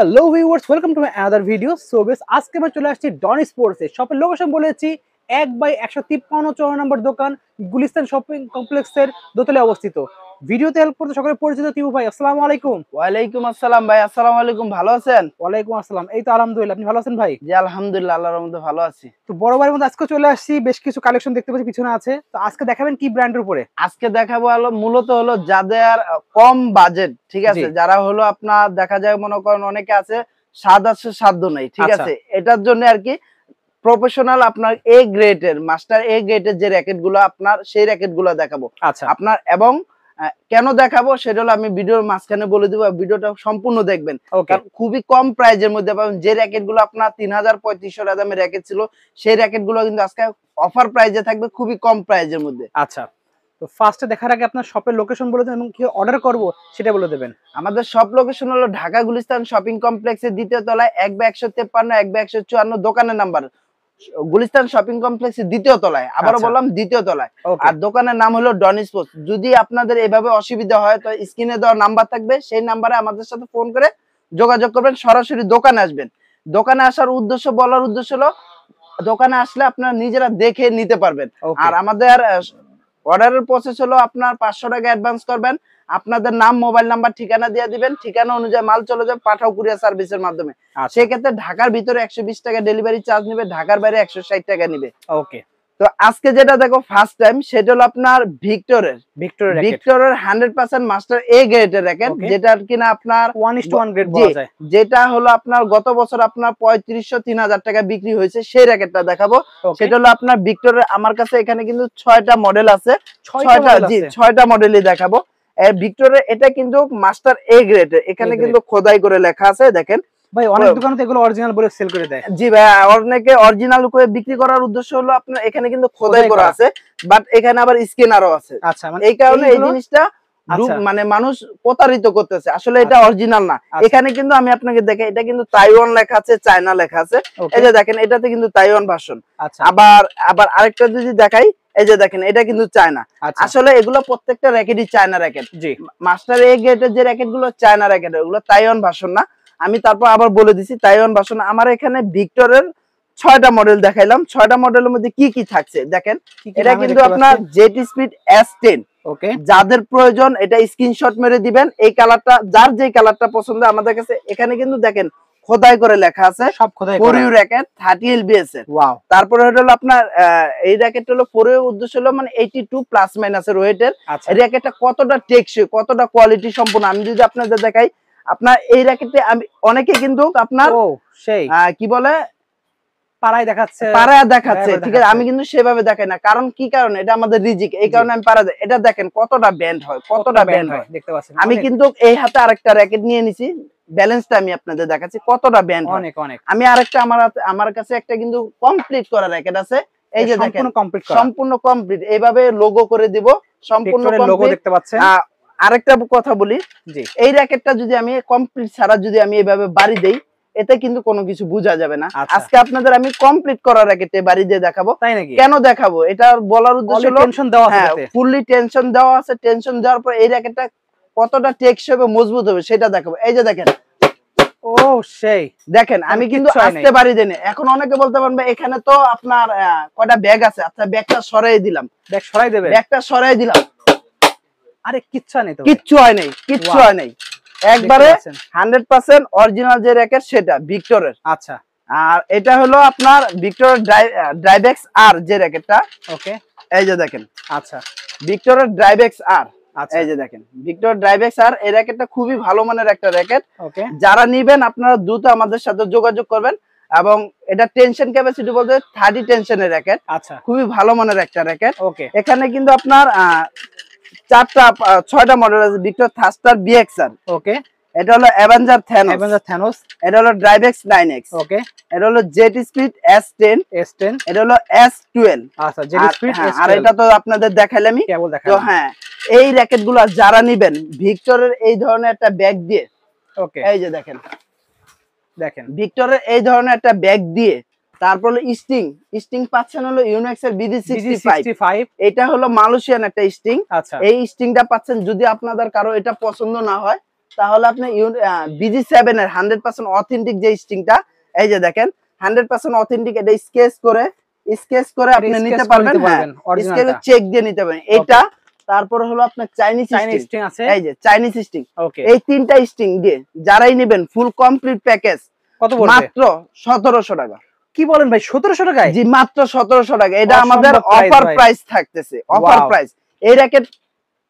Hello viewers, welcome to my another video. So বেশ, আজকে আমরা চলে আসছি ডন স্পোর্টসে। শপের লোকেশন বলেছি 1/153 নম্বর দোকান, গুলিস্তান শপিং কমপ্লেক্সের দোতলায় অবস্থিত। ভিডিওতে হেল্প করতে সকলে পরিচিত টিপু ভাই। আসসালামু আলাইকুম। ওয়ালাইকুম আসসালাম ভাই। আসসালামু আলাইকুম, ভালো আছেন? ওয়ালাইকুম আসসালাম। এই তো আলহামদুলিল্লাহ, আপনি ভালো আছেন ভাই? জি আলহামদুলিল্লাহ, আল্লাহর রহমতে ভালো আছি। তো বড় ভাইয়ের মধ্যে আজকে চলে আসছি, বেশ কিছু কালেকশন দেখতে পাচ্ছি পিছনে আছে। তো আজকে দেখাবেন কি ব্র্যান্ডের উপরে? আজকে দেখাবো হলো মূলত হলো যাদের কম বাজেট, ঠিক আছে, যারা হলো আপনার দেখা যায় মনে করেন অনেকে আছে স্বাদ আছে সাধ্য নাই, ঠিক আছে, এটার জন্য আর কি প্রফেশনাল আপনার এ গ্রেডের মাস্টার এ গ্রেডের যে র‍্যাকেট গুলো আপনার সেই র‍্যাকেট গুলো দেখাবো আপনার। এবং কেন দেখাবো সেটা হলো আমি ভিডিওর মাঝখানে বলে দিব, ভিডিওটা সম্পূর্ণ দেখবেন। কারণ খুবই কম প্রাইজের মধ্যে পাবেন। যে র‍্যাকেট গুলো আপনার ৩০০০-৩৫০০ দামের র‍্যাকেট ছিল, সেই র‍্যাকেট গুলো কিন্তু আজকে অফার প্রাইজে থাকবে, খুবই কম প্রাইজের মধ্যে। আচ্ছা, তো ফার্স্টে দেখার আগে আপনার শপের লোকেশন বলে দেন এবং কি অর্ডার করব সেটা বলে দেবেন। আমাদের শপ লোকেশন হলো ঢাকা গুলিস্তান শপিং কমপ্লেক্সের দ্বিতীয় তলায় 1/153 1/154 দোকানের নাম্বার, গুলিস্তান শপিং কমপ্লেক্সের দ্বিতীয় তলায়। আবারও বললাম দ্বিতীয় তলায়। আর দোকানের নাম হলো ডন স্পোর্টস। যদি আপনাদের এভাবে অসুবিধা হয় তো স্ক্রিনে দেওয়া নাম্বার থাকবে, সেই নাম্বারে আমাদের সাথে ফোন করে যোগাযোগ করবেন, সরাসরি দোকানে আসবেন। দোকানে আসার উদ্দেশ্য, বলার উদ্দেশ্য হলো দোকানে আসলে আপনারা নিজেরা দেখে নিতে পারবেন। আর আমাদের অর্ডারের প্রসেস হলো আপনার 500 টাকা অ্যাডভান্স করবেন, আপনাদের নাম, মোবাইল নাম্বার, ঠিকানা দিয়ে দিবেন, ঠিকানা অনুযায়ী মাল চলে যাবে পাঠাও কুরিয়ার সার্ভিসের মাধ্যমে। সেই ক্ষেত্রে ঢাকার ভিতরে 120 টাকা ডেলিভারি চার্জ নেবে, ঢাকার বাইরে 160 টাকা নেবে। ওকে। তো আজকে যেটা দেখো ফার্স্ট টাইম, সেটা হলো আপনার ভিক্টরের 100% মাস্টার এ গ্রেডের র‍্যাকেট, যেটা কিনা আপনার 1:1 গ্রেড বলা যায়। যেটা হলো আপনার গত বছর আপনার 3500-3000 টাকা বিক্রি হয়েছে, সেই র‍্যাকেটটা দেখাবো। সেটা হলো আপনার ভিক্টরের। আমার কাছে এখানে কিন্তু 6টা মডেল আছে, 6টা মডেলই দেখাবো। ভিক্টরের এটা কিন্তু মাস্টার এ গ্রেড, এখানে কিন্তু খোদাই করে লেখা আছে, দেখেন ভাই। অনেক দোকানে তো এগুলো অরিজিনাল বলে সেল করে দেয়। জি ভাই, অনেকে অরিজিনাল করে বিক্রি করার উদ্দেশ্য হলো আপনার এখানে কিন্তু খোদাই করা আছে, বাট এখানে আবার স্ক্যানারও আছে। আচ্ছা, মানে এই কারণে এই জিনিসটা মানে মানুষ প্রতারিত করতেছে, আসলে এটা অরিজিনাল না। এখানে কিন্তু আমি আপনাকে দেখাই, এটা কিন্তু তাইওয়ান লেখা আছে, চায়না লেখা আছে। এই যে দেখেন, এটাতে কিন্তু তাইওয়ান ভার্সন। আবার আরেকটা যদি দেখাই, এই যে দেখেন, এটা কিন্তু চায়না। আসলে এগুলো প্রত্যেকটা র‍্যাকেটই চায়না র‍্যাকেট। মাস্টার এ গ্রেডের যে র‍্যাকেট গুলো চায়না র‍্যাকেট, ওগুলো তাইওয়ান ভার্সন না। আমি তারপর আবার বলে দিছি তাইওয়ান ভার্সন। আমার এখানে ভিক্টরের 6টা মডেল দেখাইলাম। 6টা মডেলের মধ্যে কি কি থাকছে দেখেন। এটা কিন্তু আপনার জেট স্পিড S10। ওকে, যাদের প্রয়োজন এটা স্ক্রিনশট মেরে দিবেন। এই কালারটা, যার যে কালারটা পছন্দ আমাদের কাছে এখানে কিন্তু দেখেন খোদাই করে লেখা আছে, সব খোদাই করা। ফোর র‍্যাকেট 30 LBS এর। ওয়াও। তারপরে হলো আপনার এই র‍্যাকেট হলো ফোর উদ্দেশ্য হলো মানে 82 প্লাস মাইনাসের ওয়েটের। এই র‍্যাকেটটা কতটা টেকসই, কতটা কোয়ালিটি সম্পন্ন আমি যদি আপনাদের দেখাই। আপনার এই র‍্যাকেটে আমি অনেকে কিন্তু আপনার সেই কি বলে পাড়ায় দেখাচ্ছে, ঠিক আছে। আমি কিন্তু সেভাবে দেখাই না, কারণ কি কারণে, এটা আমাদের রিজিক, এই কারণে আমি পাড়া দেই। এটা দেখেন কতটা ব্যান্ড হয়, কতটা ব্যান্ড হয় দেখতে পাচ্ছেন। আমি কিন্তু এই হাতে আরেকটা র‍্যাকেট নিয়ে নিছি, ব্যালেন্সটা আমি আপনাদের দেখাচ্ছি কতটা ব্যান্ড হয়। আমি আরেকটা আমার কাছে একটা কিন্তু কমপ্লিট করা র‍্যাকেট আছে। এই যে দেখেন সম্পূর্ণ কমপ্লিট, এইভাবে লোগো করে দিব, সম্পূর্ণ লোগো দেখতে পাচ্ছেন। আরেকটা কথা বলি, এই র‍্যাকেটটা যদি আমি কমপ্লিট ছাড়া যদি আমি এইভাবে বাড়ি দেই, এতে কিন্তু কোনো কিছু বোঝা যাবে না। আজকে আপনাদের আমি কমপ্লিট করা র‍্যাকেটে বাড়ি দিয়ে দেখাবো। তাই নাকি? কেন দেখাবো, এটা বলার উদ্দেশ্য হলো টেনশন দেওয়া আছে, ফুললি টেনশন দেওয়া আছে। টেনশন দেওয়ার পর এই র‍্যাকেটটা কতটা টেকসই হবে, মজবুত হবে সেটা দেখাবো। এই যে দেখেন, ও সেই দেখেন, আমি কিন্তু আস্তে বাড়ি দেই না। এখন অনেকে বলতে পারবে এখানে তো আপনার কয়টা ব্যাগ আছে। আচ্ছা, ব্যাগটা সরাই দিলাম, ব্যাগ সরাই দেবে, ব্যাগটা সরাই দিলাম। আরে কিচ্ছু নেই তো, কিচ্ছু হয় নাই, কিচ্ছু হয় নাই, একবারে 100% অরিজিনাল যে র‍্যাকেট সেটা ভিক্টরের। আচ্ছা, আর এটা হলো আপনার ভিক্টরের ড্রাইভেক্স আর যে র‍্যাকেটটা। ওকে, এই যে দেখেন। আচ্ছা, ভিক্টরের ড্রাইভেক্স আর। এই যে দেখেন ভিক্টর ড্রাইভেক্স আর, এই র‍্যাকেটটা খুবই ভালো মানের একটা র‍্যাকেট। ওকে, যারা নেবেন আপনারা দ্রুত আমাদের সাথে যোগাযোগ করবেন। এবং এটা টেনশন ক্যাপাসিটি বলতে 30 টেনশনের র‍্যাকেট। আচ্ছা, খুবই ভালো মানের একটা র‍্যাকেট। ওকে, এখানে কিন্তু আপনার 6টা মডেল আছে। Victor থাস্টার BXR। ওকে, এটা হলো অ্যাভেঞ্জার থ্যানোস। এটা হলো ড্রাইভেক্স 9X। ওকে, এটা হলো জেট স্পিড S10। এটা হলো S12। আচ্ছা, জেট স্পিড S12। আর এটা তো আপনাদের দেখাইলামই, কেবল দেখাইলাম। তো হ্যাঁ, এই র‍্যাকেটগুলো যারা নেবেন ভিক্টরের এই ধরনের একটা ব্যাগ দিয়ে। ওকে, এই যে দেখেন ভিক্টরের এই ধরনের একটা ব্যাগ দিয়ে, তারপর স্টিং পাচ্ছেন হলো ইউনিক্স এর BD65। এটা হলো মালয়েশিয়ান একটা স্টিং। এই স্টিংটা পাচ্ছেন। যদি আপনাদের কারো এটা পছন্দ না হয় তাহলে আপনি BG7 এর 100% অথেন্টিক যে স্টিংটা, এই যে দেখেন 100% অথেন্টিক, এটা স্কেচ করে আপনি নিতে পারবেন, স্কেচ চেক দিয়ে নিতে পারবেন এটা। তারপর হলো আপনার চাইনিজ স্টিং আছে, এই যে চাইনিজ স্টিং, এই তিনটা স্টিং দিয়ে যারাই নেবেন ফুল কমপ্লিট প্যাকেজ কত পড়বে? মাত্র 1700 টাকা। কি বলেন ভাই, 1700 টাকায়? জি মাত্র 1700 টাকা। এটা আমাদের অফার প্রাইস থাকতেছে, অফার প্রাইস। এই র‍্যাকেট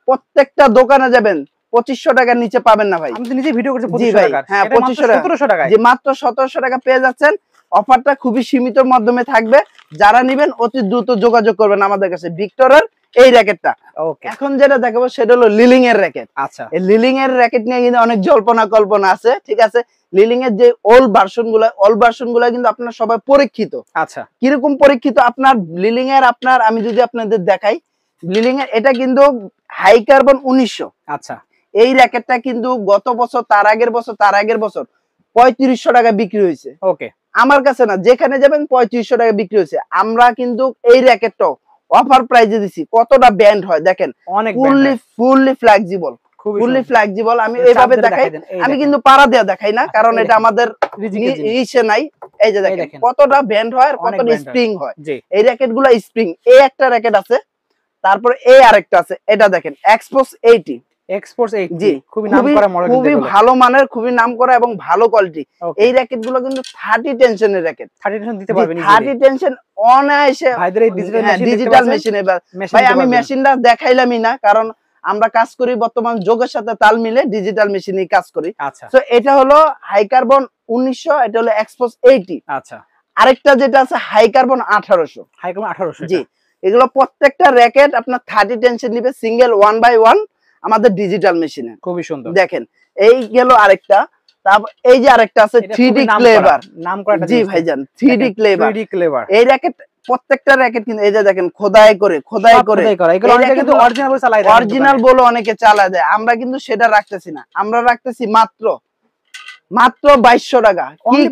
প্রত্যেকটা দোকানে যাবেন 2500 টাকার নিচে পাবেন না ভাই। আমি তো নিজে ভিডিও করছি 2500 টাকা। হ্যাঁ 1700 টাকা। জি মাত্র 1700 টাকা পেয়ে যাচ্ছেন। অফারটা খুবই সীমিতর মাধ্যমে থাকবে। যারা নেবেন অতি দ্রুত যোগাযোগ করবেন আমাদের কাছে। ভিক্টরের এই র‍্যাকেটটা। এখন যেটা দেখাবো সেটা হলো লিলিং এর র‍্যাকেট। আচ্ছা, এই লিলিং এর র‍্যাকেট নিয়ে কিন্তু অনেক জল্পনা কল্পনা আছে, ঠিক আছে। লিলিং এর যে ওল্ড ভার্সনগুলো কিন্তু আপনারা সবাই পরীক্ষিত। আচ্ছা, কিরকম পরীক্ষিত? আপনার লিলিং এর আমি যদি আপনাদের দেখাই, লিলিং এর এটা কিন্তু হাই কার্বন 1900। আচ্ছা, এই র‍্যাকেটটা কিন্তু গত বছর, তার আগের বছর 3500 টাকা বিক্রি হয়েছে। ওকে, আমার কাছে না, যেখানে যাবেন 3500 টাকা বিক্রি হয়েছে। আমরা কিন্তু এই র‍্যাকেটটা অফার প্রাইসে দিছি। কতটা ব্যান্ড হয় দেখেন, ফুললি ফ্লেক্সিবল। আমি এইভাবে দেখাই, আমি কিন্তু পাড়া দেয়া দেখাই না, কারণ এটা আমাদের ইসে নাই। এই যে দেখেন কতটা ব্যান্ড হয় আর কতটা স্প্রিং হয়। এই র‍্যাকেটগুলো স্প্রিং। এই একটা র‍্যাকেট আছে, তারপর এই আরেকটা আছে, এটা দেখেন এক্সপোর্টস 80। জি, খুবই নামকরা মডেল, খুবই ভালো মানের, খুবই নামকরা এবং ভালো কোয়ালিটি। এই র‍্যাকেটগুলো কিন্তু 30 টেনশনের র‍্যাকেট। 30 টেনশন দিতে পারবেন, 30 টেনশন অনায়াসে ভাইদের এই ডিজিটাল মেশিনে। ভাই আমি মেশিনটা দেখাইলামই না, কারণ আমরা কাজ করি বর্তমান যোগের সাথে তাল মিলে ডিজিটাল মেশিনেই কাজ করি। আচ্ছা, তো এটা হলো হাই কার্বন 1900, এটা হলো এক্সপোর্টস 80। আচ্ছা, আরেকটা যেটা আছে হাই কার্বন 1800। হাই কার্বন 1800, জি। এগুলো প্রত্যেকটা র‍্যাকেট আপনার 30 টেনশন নিবে, সিঙ্গেল 1 বাই 1 আমাদের ডিজিটাল মেশিনে। খুবই সুন্দর। দেখেন এই গেল আরেকটা, তারপর এই যে আরেকটা আছে 3D ক্লেভার। নাম করাটা, জি ভাইজান, 3D ক্লেভার। এই র‍্যাকেট প্রত্যেকটা র‍্যাকেট কিন্তু এই যে দেখেন খোদাই করে এগুলো অনেকে কিন্তু অরিজিনাল বলে চালায় দেয়, অরিজিনাল বলে অনেকে চালায় দেয়। আমরা কিন্তু সেটা রাখতেছি না, আমরা রাখতেছি মাত্র 2200 টাকা। অনলি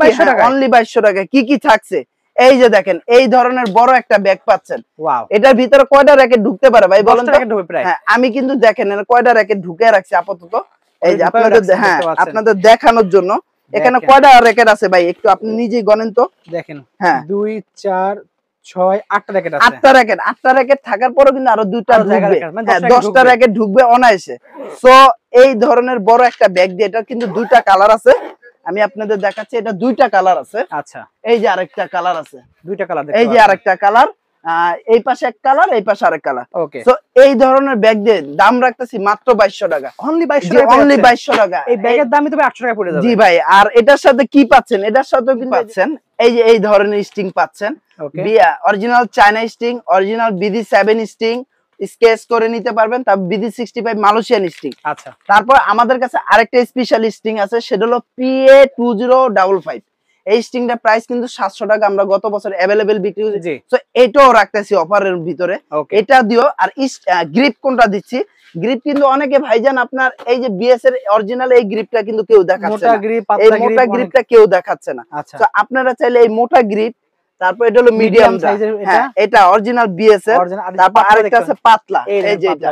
2200 টাকা। কি কি থাকছে এই যে দেখেন, এই ধরনের বড় একটা ব্যাগ পাচ্ছেন। ওয়াও, এটার ভিতরে কয়টা র‍্যাকেট ঢুকতে পারে ভাই বলেন তো? হ্যাঁ, আমি কিন্তু দেখেন কয়টা র‍্যাকেট ঢুকে রাখছি আপাতত। এই যে আপনাদের, হ্যাঁ আপনাদের দেখানোর জন্য এখানে কয়টা র‍্যাকেট আছে ভাই একটু আপনি নিজেই গণেন তো। দেখেন, হ্যাঁ 2 4 6 8টা র‍্যাকেট আছে। 8টা র‍্যাকেট থাকার পরেও কিন্তু আরো দুইটা ঢুকবে, হ্যাঁ 10টা র‍্যাকেট ঢুকবে অনায়াসে। সো এই ধরনের বড় একটা ব্যাগ দিয়ে, এটা কিন্তু দুইটা কালার আছে, আমি আপনাদের দেখাচ্ছি। এটা দুইটা কালার আছে। আচ্ছা, এই যে আরেকটা কালার আছে, দুইটা কালার, এই যে আরেকটা কালার, এই পাশে এক কালার, এই পাশে আরেক কালার। ওকে, সো এই ধরনের ব্যাগ দিয়ে দাম রাখতেছি মাত্র 2200 টাকা। অনলি 2200 টাকা। এই ব্যাগের দামই তবে 800 টাকা পড়ে যাবে। জি ভাই, আর এটার সাথে কি পাচ্ছেন? এটার সাথেও কিন্তু পাচ্ছেন এই যে এই ধরনের স্টিং পাচ্ছেন। Okay, original China sting, original BD7 sting, sketch করে নিতে পারবেন। তারপর BD65 মালয়েশিয়ান স্টিং। আচ্ছা, তারপর আমাদের কাছে আরেকটা স্পেশাল স্টিং আছে, সেটা হলো PA2055। এই স্টিংটা প্রাইস কিন্তু 700 টাকা, আমরা গত বছর अवेलेबल বিক্রি করেছি। সো এটাও রাখতেছি অফারের ভিতরে, এটা দিও। আর গ্রিপ কোনটা দিচ্ছি? গ্রিপ কিন্তু অনেকে ভাইজান আপনার এই যে বিএস এর অরিজিনাল এই গ্রিপটা কিন্তু কেউ দেখাচ্ছে না, এই মোটা গ্রিপটা কেউ দেখাচ্ছে না। তো আপনারা চাইলে এই মোটা গ্রিপ, তারপর এটা হলো মিডিয়াম সাইজের, হ্যাঁ এটা অরিজিনাল বিএস এর। তারপর আরেকটা আছে পাতলা, এই যে এটা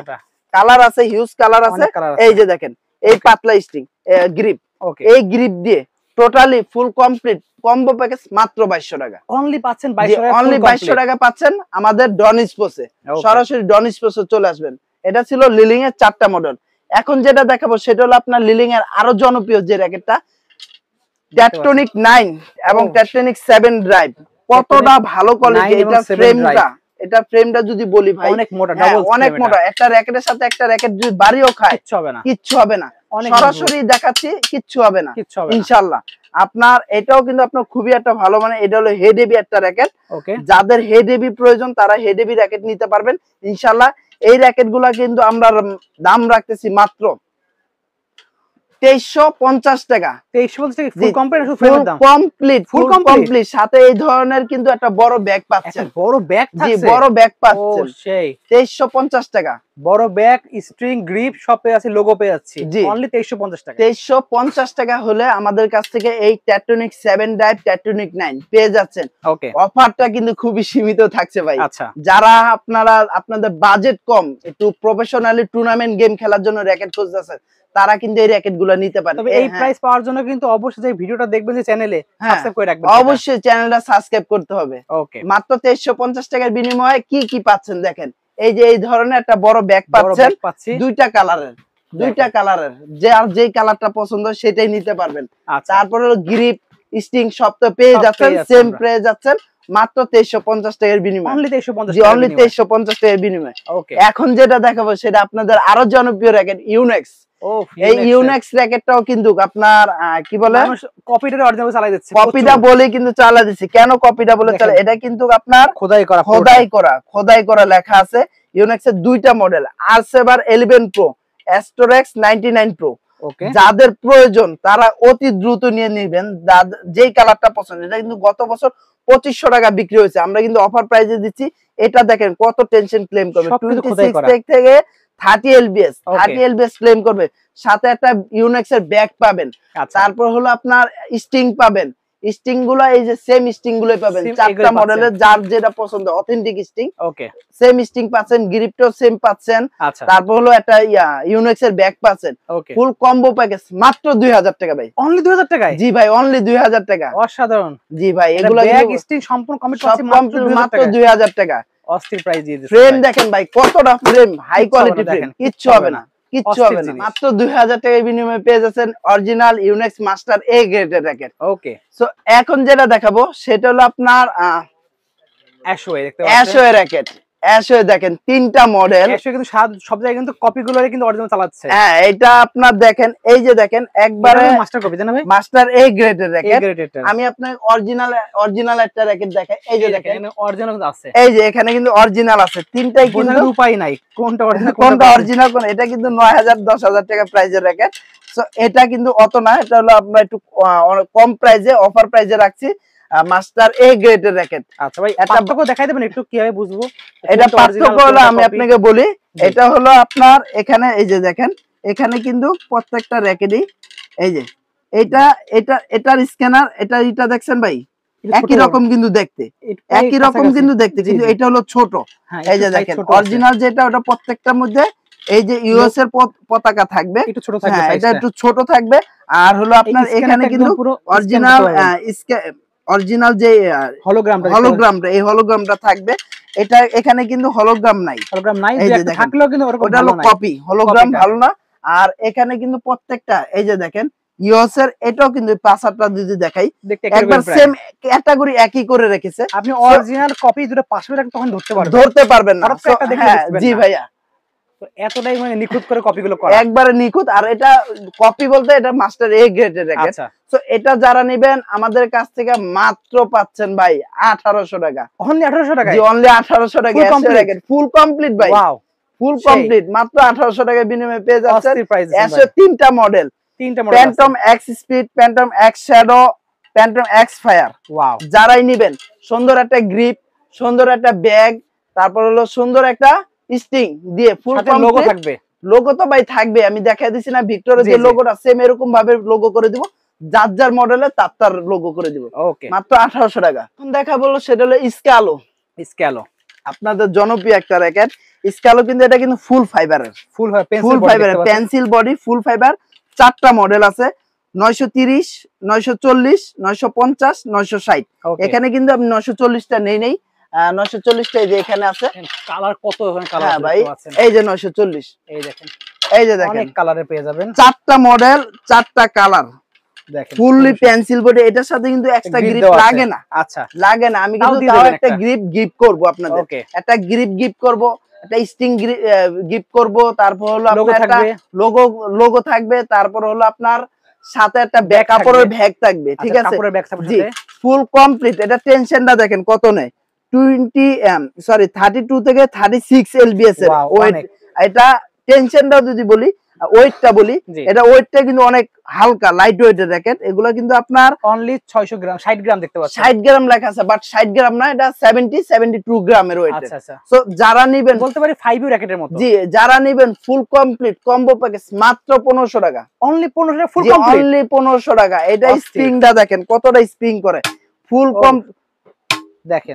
কালার আছে, হিউজ কালার আছে। এই যে দেখেন এই পাতলা স্টিং গ্রিপ, এই গ্রিপ দিয়ে totally full complete combo package মাত্র 2200 টাকা। অনলি পাচ্ছেন 2200 টাকা, অনলি 2200 টাকা পাচ্ছেন আমাদের ডন স্পোর্টসে। সরাসরি ডন স্পোর্টসে চলে আসবেন। এটা ছিল লিলিং এর 4টা মডেল। এখন যেটা দেখাবো সেটা হলো আপনার লিলিং এর আরো জনপ্রিয় যে র‍্যাকেটটা, টেকটনিক 9 এবং টেকটনিক 7 ড্রাইভ। কতটা ভালো কোয়ালিটি এটা ফ্রেমটা যদি বলি ভাই, অনেক মোটা, অনেক মোটা। একটা র‍্যাকেটের সাথে একটা র‍্যাকেট যদি বাড়িও খায় কিচ্ছু হবে না, সরাসরি দেখাচ্ছি কিচ্ছু হবে না ইনশাআল্লাহ। আপনার এটাও কিন্তু আপনার খুবই একটা ভালো, মানে এটা হলো হেড হেভি একটা র‍্যাকেট। যাদের হেড হেভি প্রয়োজন তারা হেড হেভি র‍্যাকেট নিতে পারবেন ইনশাআল্লাহ। এই র‍্যাকেটগুলো কিন্তু আমরা দাম রাখতেছি মাত্র 2350 টাকা। 2350 টাকা full complete, full complete, full complete. সাথে এই ধরনের কিন্তু একটা বড় ব্যাগ পাচ্ছেন, বড় ব্যাগ থাকছে, জি বড় ব্যাগ পাচ্ছেন। ও সেই 2350 টাকা। বড় ব্যাগ, স্ট্রিং, গ্রিপ সব পেয়ে আছে, লোগো পেয়ে যাচ্ছে অনলি 2350 টাকা। 2350 টাকা হলে আমাদের কাছ থেকে এই টেকটনিক 7 ড্রাইভ, টেকটনিক 9 পেয়ে যাচ্ছেন। ওকে, অফারটা কিন্তু খুবই সীমিত থাকছে ভাই। আচ্ছা, যারা আপনাদের বাজেট কম, একটু প্রফেশনালি টুর্নামেন্ট গেম খেলার জন্য র‍্যাকেট খুঁজতেছেন, তারা কিন্তু এই র‍্যাকেট গুলো নিতে পারে। তবে এই প্রাইস পাওয়ার জন্য কিন্তু অবশ্যই যে ভিডিওটা দেখবেন যে চ্যানেলে সাবস্ক্রাইব করে রাখবেন। অবশ্যই চ্যানেলটা সাবস্ক্রাইব করতে হবে। ওকে, মাত্র 2350 টাকার বিনিময়ে কি কি পাচ্ছেন দেখেন। এই যে এই ধরনের একটা বড় ব্যাগ পাচ্ছেন, দুইটা কালারের, যে আর যেই কালারটা পছন্দ সেটাই নিতে পারবেন। তারপরে গ্রিপ, স্টিং সব তো পেয়ে যাচ্ছেন, সেম পেয়ে যাচ্ছেন মাত্র 2350 টাকার বিনিময়ে। অনলি 2350 জি, অনলি 2350 টাকার বিনিময়ে। ওকে, এখন যেটা দেখাবো সেটা আপনাদের আরো জনপ্রিয় র‍্যাকেট ইউনেক্স। এই ইউনেক্স র‍্যাকেটটাও কিন্তু আপনার কি বলে, মানুষ কপিটা অরিজিনাল চালাই দিচ্ছে, কপিটা বলে কিন্তু চালা দিচ্ছে। কেন কপিটা বলে চালা? এটা কিন্তু আপনার খোদাই করা লেখা আছে। ইউনেক্সের দুইটা model, R7 11 Pro, Astrorex 99 Pro। যাদের প্রয়োজন তারা অতি দ্রুত নিয়ে নেবেন, যেই কালারটা পছন্দ। এটা কিন্তু গত বছর 2500 টাকা বিক্রি হয়েছে, আমরা কিন্তু অফার প্রাইসে দিচ্ছি। এটা দেখেন কত টেনশন ক্লেম করবে, 26 থেকে 30 lbs ক্লেম করবে, সাথে একটা ইউনেক্স এর ব্যাগ পাবেন। তারপর হলো আপনার স্টিং পাবেন, স্টিং গুলো এই যে সেম স্টিং গুলোই পাবেন, চারটা মডেলের যার যেটা পছন্দ, অথেন্টিক স্টিং। ওকে, সেম স্টিং পাচ্ছেন, গ্রিপটাও সেম পাচ্ছেন। তারপর হলো একটা ইউনেক্স এর ব্যাগ পাচ্ছেন। ফুল কম্বো প্যাকেজ মাত্র 2000 টাকা ভাই। অনলি 2000 টাকায়? জি ভাই, অনলি 2000 টাকা। অসাধারণ। জি ভাই, এগুলো ব্যাগ স্টিং সম্পূর্ণ কমপ্লিট পাচ্ছেন মাত্র 2000 টাকা। অস্থির প্রাইস দিয়ে দিচ্ছেন। ফ্রেম দেখেন ভাই, কতটা ফ্রেম, হাই কোয়ালিটি ফ্রেম, কিচ্ছু হবে না, কিচ্ছু হবে না। মাত্র 2000 টাকায় বিনিময়ে পেয়ে যাচ্ছেন অরিজিনাল ইউনেক্স মাস্টার এ গ্রেডের র‍্যাকেট। ওকে, সো এখন যেটা দেখাবো সেটা হলো আপনার অ্যাশওয়ে। দেখতে পাচ্ছেন অ্যাশওয়ে র‍্যাকেট। অ্যাশওয়ে দেখেন তিনটা মডেল। অ্যাশওয়ে কিন্তু সব জায়গায় কিন্তু কপিগুলোরে কিন্তু অরিজিনাল চালাচ্ছে। হ্যাঁ, এটা আপনার দেখেন, এই যে দেখেন একবারে মাস্টার কপি জানা ভাই, মাস্টার এ গ্রেডের র‍্যাকেট। আমি আপনাকে অরিজিনাল একটা র‍্যাকেট দেখাই। এই যে দেখেন অরিজিনাল কিন্তু আছে, এই যে এখানে কিন্তু অরিজিনাল আছে তিনটাই, কিন্তু উপায় নাই কোনটা অরিজিনাল কোন। এটা কিন্তু 9000 10000 টাকা প্রাইজের র‍্যাকেট। সো এটা কিন্তু অত না, এটা হলো আমরা একটু কম প্রাইজে, অফার প্রাইজে রাখছি, মাস্টার এ গ্রেডের র‍্যাকেট। আচ্ছা ভাই, পার্থক্য দেখাই দেবেন একটু, কিভাবে বুঝবো এটা পার্থক্য? হলো আমি আপনাকে বলি, এটা হলো আপনার এখানে এই যে দেখেন, এখানে কিন্তু প্রত্যেকটা র‍্যাকেটই এই যে এটার স্ক্যানার, এটা দেখছেন ভাই, একই রকম কিন্তু দেখতে, কিন্তু এটা হলো ছোট। এই যে দেখেন অরিজিনাল যেটা, ওটা প্রত্যেকটার মধ্যে এই যে ইউএস এর পতাকা থাকবে, একটু ছোট থাকবে, এটা একটু ছোট থাকবে। আর হলো আপনার এখানে কিন্তু অরিজিনাল যে হলোগ্রামটা, এই হলোগ্রামটা থাকবে। এটা এখানে কিন্তু হলোগ্রাম নাই, থাকলেও কিন্তু ওটা হলো কপি, হলোগ্রাম ভালো না। আর এখানে কিন্তু প্রত্যেকটা এই যে দেখেন ইউএসএর, এটাও কিন্তু পাঁচটা যদি দেখাই একবার সেম ক্যাটাগরি একই করে রেখেছে। আপনি অরিজিনাল কপি দুটো পাশে রাখলে তখন ধরতে পারবেন না। জি ভাইয়া, তো এতটাই মানে নিখুঁত করে কপিগুলো করা, একবারে নিখুঁত। আর এটা কপি বলতে এটা মাস্টার এ গ্রেডের র‍্যাকেট। সো এটা যারা নেবেন আমাদের কাছ থেকে মাত্র পাচ্ছেন ভাই 1800 টাকা। অনলি 1800 টাকা? জি, অনলি 1800 টাকা র‍্যাকেট, ফুল কমপ্লিট ভাই। ওয়াও, ফুল কমপ্লিট মাত্র 1800 টাকা বিনিময়ে পেয়ে যাচ্ছেন। এসে তিনটা model, phantom x speed, phantom x shadow, phantom x fire. Wow, যারাই নেবেন সুন্দর একটা গ্রিপ, সুন্দর একটা ব্যাগ, তারপর হলো সুন্দর একটা স্টিং দিয়ে ফুল লোগো থাকবে। লোগো তো ভাই থাকবে, আমি দেখাই দিছি না ভিক্টরের যে লোগোটা, সেম এরকম ভাবে লোগো করে দিব, যার যার মডেলে তার লোগো করে দিব। ওকে, মাত্র 1800 টাকা। এখন দেখা বললো সেটা হলো স্ক্যালো, আপনাদের জনপ্রিয় একটা র‍্যাকেট। স্ক্যালো কিন্তু এটা কিন্তু ফুল ফাইবারের, ফুল ফাইবারের পেন্সিল বডি, ফুল ফাইবার। চারটা মডেল আছে, 930, 940, 950, 960। এখানে কিন্তু আমি 940টা নেই 940টা এই যে এখানে আছে। কালার কত কালার ভাই, এই যে 940, এই দেখেন, অনেক কালারে পেয়ে যাবেন। চারটা মডেল, চারটা কালার, দেখেন ফুললি পেন্সিল বডি। এটার সাথে কিন্তু এক্সট্রা গ্রিপ লাগে না। আচ্ছা, লাগে না। আমি কিন্তু তাও একটা গ্রিপ গিফট করব আপনাদের, একটা গ্রিপ গিফট করব, একটা স্টিং গিফট করব। তারপর হলো আপনার একটা লোগো থাকবে, তারপর হলো আপনার সাথে একটা কাপড়ের ব্যাগ থাকবে। ঠিক আছে, জি, ফুল কমপ্লিট। এটা টেনশনটা দেখেন কত নেই, 32 থেকে 36 lbs এর ওয়েট। এটা টেনশনটা যদি বলি, ওয়েটটা বলি, এটা ওয়েটটা কিন্তু অনেক হালকা, লাইট ওয়েটের র‍্যাকেট। এগুলো কিন্তু আপনার অনলি 600 গ্রাম, 60 গ্রাম দেখতে পাচ্ছেন, 60 গ্রাম লেখা আছে, বাট 60 গ্রাম না, এটা 72 গ্রামের ওয়েট। আচ্ছা আচ্ছা, সো যারা নেবেন বলতে পারি 5 র‍্যাকেটের মতো। জি, যারা নেবেন ফুল কমপ্লিট কম্বো প্যাকেজ মাত্র 1500 টাকা। অনলি 1500 টাকা ফুল কমপ্লিট, অনলি 1500 টাকা। এটা স্প্রিংটা দেখেন কতটা স্প্রিং করে, ফুল কম।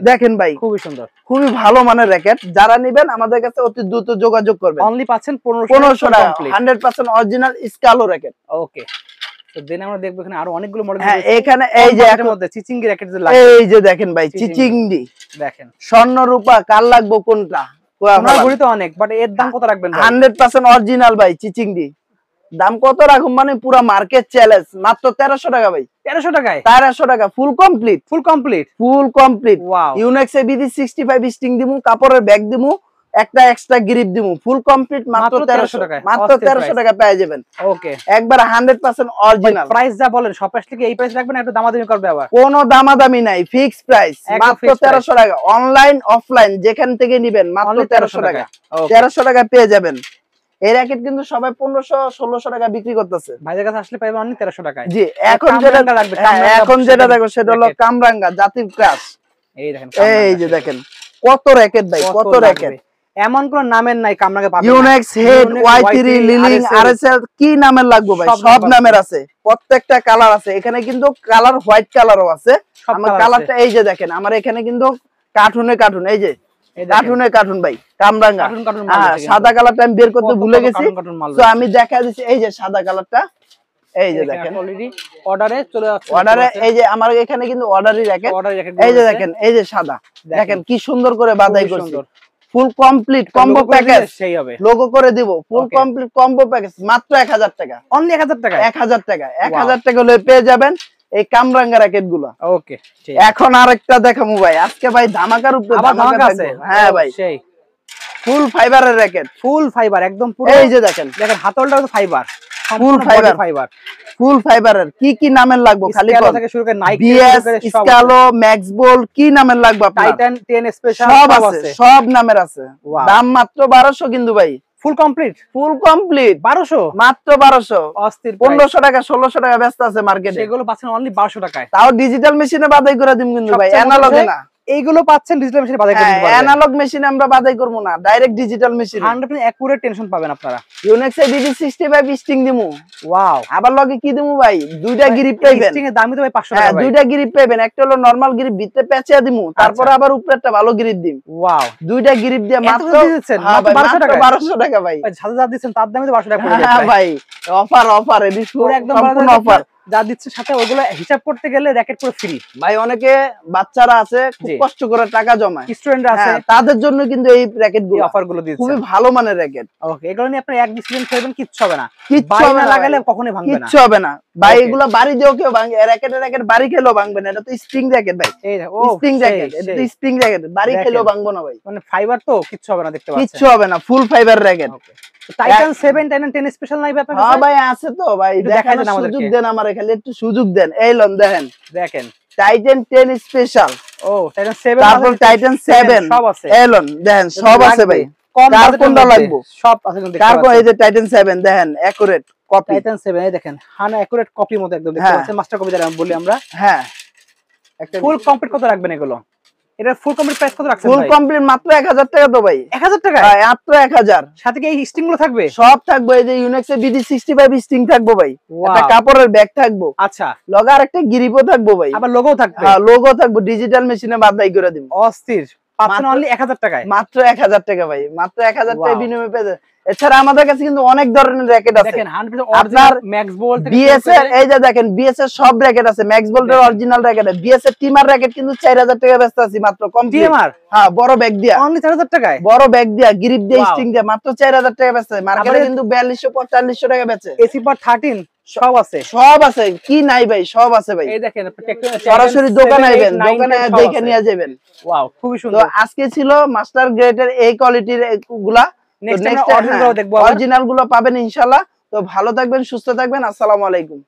দেখেন ভাই খুবই সুন্দর, খুবই ভালো মানের র‍্যাকেট। যারা নেবেন আমাদের কাছে অতি দ্রুত যোগাযোগ করবেন। অনলি পাচ্ছেন 1500 টাকা 100% অরিজিনাল স্কালো র‍্যাকেট। ওকে, তো দেন আমরা দেখব এখানে আরো অনেকগুলো মডেল হ্যাঁ, এখানে এই যে এর মধ্যে চিচিংগি র‍্যাকেট যে লাগে, এই যে দেখেন ভাই চিচিংডি, দেখেন স্বর্ণ রূপা কার লাগবে কোনটা? আমার ঘড়ি তো অনেক, বাট এর দাম কত রাখবেন ভাই? 100% অরিজিনাল ভাই চিচিংডি। দাম কত রাখুন মানে পুরো মার্কেট চ্যালেঞ্জ, মাত্র 1300 টাকা ভাই। 1300 টাকায়? 1300 টাকা full complete, full complete, full complete. Wow, Yonex A BD 65 string দিমু, কাপড়ের ব্যাগ দিমু, একটা এক্সট্রা গ্রিপ দিমু, ফুল কমপ্লিট মাত্র 1300 টাকা। মাত্র 1300 টাকা পেয়ে যাবেন। ওকে, একবার 100% অরিজিনাল। প্রাইস যা বলেন সব আসলে কি এই প্রাইস রাখবেন, একটু দামাদামি করবে আবার? কোনো দামাদামি নাই, ফিক্স প্রাইস মাত্র 1300 টাকা। অনলাইন অফলাইন যেখান থেকে নেবেন মাত্র 1300 টাকা। 1300 টাকা পেয়ে যাবেন। এই র‍্যাকেট কিন্তু সবাই 1500-1600 টাকা বিক্রি করতেছে, ভাইদের কাছে আসলে পাইবেন অনলি 1300 টাকায়। জি, এখন যেটা দেখো সেটা হলো কামরাঙ্গা জাতির ক্রাশ। এই যে দেখেন কত র‍্যাকেট ভাই, কত র‍্যাকেট। এমন কোন নামের নাই কামরাঙ্গা পাবেন। ইউনেক্স, হেড, Y3, লিলিং, আরএসএল কি নামের লাগবে ভাই? সব নামের আছে, প্রত্যেকটা কালার আছে। এখানে কিন্তু কালার হোয়াইট কালারও আছে। আমার কালারটা এই যে দেখেন, আমার এখানে কিন্তু কার্টুনে কার্টুন, এই যে কার্টুনে কার্টুন ভাই, কামরাঙ্গা। সাদা কালারটা আমি বের করতে ভুলে গেছি, তো আমি দেখা দিচ্ছি। এই যে সাদা কালারটা, এই যে দেখেন অলরেডি অর্ডারে চলে যাচ্ছে। অর্ডারে এই যে আমার এখানে কিন্তু অর্ডারই র‍্যাকেট। এই যে দেখেন, এই যে সাদা, দেখেন কি সুন্দর করে বাঁধাই করছি। ফুল কমপ্লিট কম্বো প্যাকেজ, সেই হবে লোগো করে দিব। ফুল কমপ্লিট কম্বো প্যাকেজ মাত্র 1000 টাকা। অনলি 1000 টাকা। 1000 টাকা, 1000 টাকা হলে পেয়ে যাবেন এই কামরাঙ্গা র‍্যাকেট গুলো। ওকে, এখন আরেকটা দেখামু ভাই, আজকে ভাই ধামাকার উপরে ধামাকা আছে। হ্যাঁ ভাই, সেই ফুল ফাইবারের র‍্যাকেট, ফুল ফাইবার একদম পুরো। এই যে দেখেন, দেখেন হাতলটাও তো ফাইবার, ফুল ফাইবার, ফুল ফাইবারের। কি কি নামের লাগবে খালি বল? থেকে শুরু করে নাইকি, স্কালো, ম্যাক্স বোল্ট, কি নামের লাগবে আপনার? টাইটান 10 স্পেশাল সব আছে, সব নামের আছে। দাম মাত্র 1200 কিন্তু ভাই। ফুল কমপ্লিট, ফুল কমপ্লিট 1200, মাত্র 1200। অস্থির 1500 টাকা 1600 টাকা ব্যস্ত আছে মার্কেটে, সেগুলো পাচ্ছেন অনলি 1200 টাকায়। তাও ডিজিটাল মেশিনে বাদাই করে দিম কিন্তু ভাই, অ্যানালগে না। এইগুলো পাচ্ছেন ডিজিটাল মেশিনে বাদাই করে দিতে পারবেন। অ্যানালগ মেশিনে আমরা বাদাই করব না, direct digital machine 100% accurate tension পাবেন আপনারা। ইউনেক্স এ বিডি 65 স্টিং দিমু। ওয়াও, আবার লগে কি দিমু ভাই? দুইটা গ্রিপ পাবেন। স্টিং এর দামই তো ভাই 500 টাকা। হ্যাঁ, দুইটা গ্রিপ পাবেন, একটা হলো নরমাল গ্রিপ, ভিতরে পেঁচিয়ে দিমু, তারপর আবার উপরেরটা ভালো গ্রিপ দিম। ওয়াও, দুইটা গ্রিপ দিয়ে মাত্র দিচ্ছেন মাত্র 1200 টাকা ভাই। ভাই সাথে যা দিচ্ছেন তার দামই তো 1200 টাকা পড়ে যাচ্ছে। হ্যাঁ ভাই, অফার অফার, এডি পুরো একদম সম্পূর্ণ অফার। যা দিচ্ছে সাথে ওগুলো হিসাব করতে গেলে র‍্যাকেট পুরো ফ্রি ভাই। অনেকে বাচ্চারা আছে খুব কষ্ট করে টাকা জমায়, স্টুডেন্ট আছে, তাদের জন্য কিন্তু এই র‍্যাকেটগুলো অফার গুলো দিচ্ছে। খুবই ভালো মানের র‍্যাকেট। ওকে, এগুলো নিয়ে আপনি এক ডিসিশন করবেন, কিচ্ছু হবে না, কিচ্ছু হবে না, লাগালে কখনোই ভাঙবে না, কিচ্ছু হবে না ভাই। এগুলো বাড়ি দিও কেউ ভাঙবে, র‍্যাকেট বাড়ি খেলেও ভাঙবে না। এটা তো স্প্রিং র‍্যাকেট ভাই, এই ও স্প্রিং র‍্যাকেট, এটা তো স্প্রিং র‍্যাকেট, বাড়ি খেলেও ভাঙবো না ভাই। মানে ফাইবার তো কিচ্ছু হবে না, দেখতে পাচ্ছেন, কিচ্ছু হবে না, ফুল fibre racket. Titan 7, Titan 10 special নাই আপনার কাছে? হ্যাঁ ভাই, আছে তো ভাই, দেখাই দেন আমাদের, সুযোগ দেন আমারে, খালি একটু সুযোগ দেন। এই লন দেখেন, দেখেন টাইটান 10 স্পেশাল। ও টাইটান 7, তারপর টাইটান 7 সব আছে। এই লন দেখেন, সব আছে ভাই। কার কোনটা লাগবে? সব আছে কিন্তু দেখতে পাচ্ছেন। এই যে টাইটান 7 দেখেন, একুরেট কপি। টাইটান 7 এই দেখেন, হানা একুরেট কপির মতো একদম দেখতে পাচ্ছেন, মাস্টার কপি যেটা বলি আমরা। হ্যাঁ, একটা ফুল কমপ্লিট কত রাখবেন এগুলো? এটা ফুল কমপ্লিট প্রাইস কত রাখছেন ভাই? ফুল কমপ্লিট মাত্র 1000 টাকা তো ভাই। 1000 টাকা? হ্যাঁ, মাত্র 1000। সাথে কি এই স্টিং গুলো থাকবে? সব থাকবে। এই যে ইউনেক্স এ বিডি 65 স্টিং থাকবে ভাই, একটা কাপড়ের ব্যাগ থাকবে। আচ্ছা, লগা আর একটা গ্রিপও থাকবে ভাই। আবার লোগো থাকবে? হ্যাঁ, লোগো থাকবে, ডিজিটাল মেশিনে বাদাই করে দিন। অস্থির, পাচ্ছেন অনলি 1000 টাকায়। মাত্র 1000 টাকা ভাই, মাত্র 1000 টাকা বিনিময়ে পেয়ে। এছাড়া আমাদের কাছে কিন্তু অনেক ধরনের র‍্যাকেট আছে। দেখেন 100% অরিজিনাল ম্যাক্স বোল্ট থেকে বিএস এর, এই যে দেখেন বিএস এর সব র‍্যাকেট আছে। ম্যাক্স বোল্টের অরিজিনাল র‍্যাকেট, বিএস এর টিমার র‍্যাকেট কিন্তু 4000 টাকা বেচতে আছি মাত্র কমপ্লিট। টিমার? হ্যাঁ, বড় ব্যাগ দিয়া অনলি 4000 টাকায়, বড় ব্যাগ দিয়া গ্রিপ দিয়ে স্টিং দিয়ে মাত্র 4000 টাকা বেচতে। মার্কেটে কিন্তু 4200 4500 টাকা বেচে। এসি পার 13 সব আছে, সব আছে, কি নাই ভাই? সব আছে ভাই। এই দেখেন, সরাসরি দোকানে আইবেন, দোকানে দেখে নিয়ে যাবেন। ওয়াও, খুবই সুন্দর। তো আজকে ছিল মাস্টার গ্রেডের এই কোয়ালিটির গুলা। নেক্সট আমরা অরিজিনাল গুলো দেখবো, অরিজিনাল গুলো পাবেন ইনশাআল্লাহ। তো ভালো থাকবেন, সুস্থ থাকবেন, আসসালামু আলাইকুম।